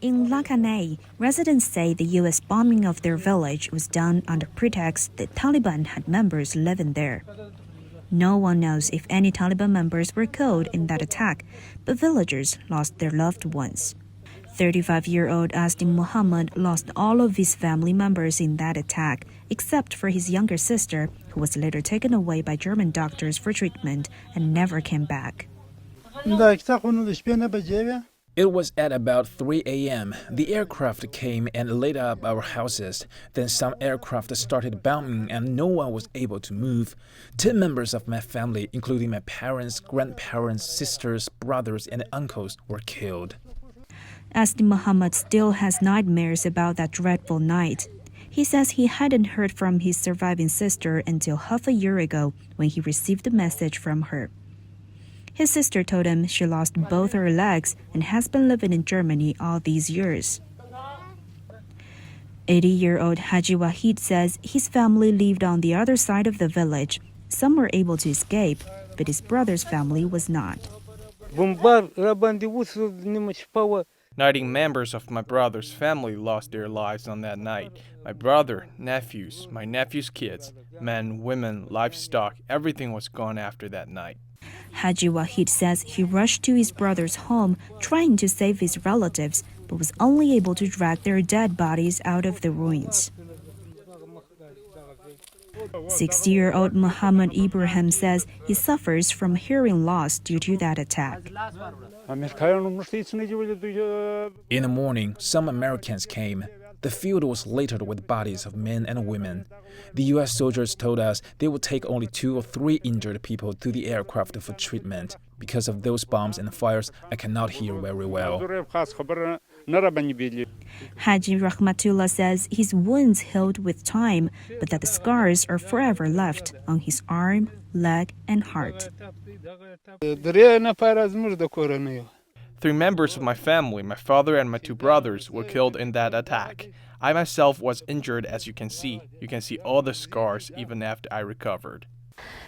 In Lakanay, residents say the U.S. bombing of their village was done under pretext that Taliban had members living there. No one knows if any Taliban members were killed in that attack, but villagers lost their loved ones. 35-year-old Asdi Muhammad lost all of his family members in that attack, except for his younger sister, who was later taken away by German doctors for treatment and never came back. It was at about 3 a.m. The aircraft came and lit up our houses. Then some aircraft started bombing and no one was able to move. 10 members of my family, including my parents, grandparents, sisters, brothers, and uncles, were killed. Asdi Muhammad still has nightmares about that dreadful night. He says he hadn't heard from his surviving sister until half a year ago when he received a message from her. His sister told him she lost both her legs and has been living in Germany all these years. 80-year-old Haji Wahid says his family lived on the other side of the village. Some were able to escape, but his brother's family was not. 90 members of my brother's family lost their lives on that night. My brother, nephews, my nephew's kids, men, women, livestock, everything was gone after that night. Haji Wahid says he rushed to his brother's home trying to save his relatives, but was only able to drag their dead bodies out of the ruins. 60-year-old Muhammad Ibrahim says he suffers from hearing loss due to that attack. In the morning, some Americans came. The field was littered with bodies of men and women. The U.S. soldiers told us they would take only 2 or 3 injured people to the aircraft for treatment. Because of those bombs and fires, I cannot hear very well. Haji Rahmatullah says his wounds healed with time, but that the scars are forever left on his arm, leg, and heart. 3 members of my family, my father and my 2 brothers, were killed in that attack. I myself was injured, as you can see. You can see all the scars even after I recovered.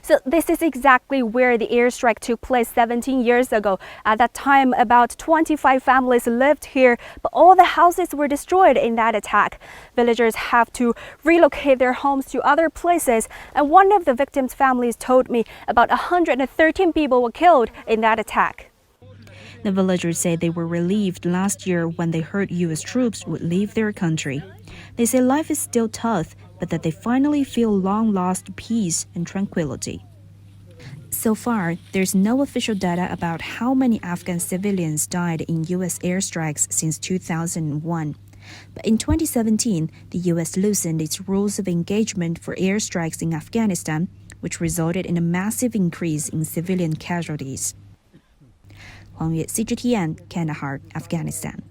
So this is exactly where the airstrike took place 17 years ago. At that time, about 25 families lived here, but all the houses were destroyed in that attack. Villagers have to relocate their homes to other places, and one of the victims' families told me about 113 people were killed in that attack. The villagers say they were relieved last year when they heard U.S. troops would leave their country. They say life is still tough, but that they finally feel long-lost peace and tranquility. So far, there's no official data about how many Afghan civilians died in U.S. airstrikes since 2001. But in 2017, the U.S. loosened its rules of engagement for airstrikes in Afghanistan, which resulted in a massive increase in civilian casualties. Huang, CGTN, Kandahar, Afghanistan.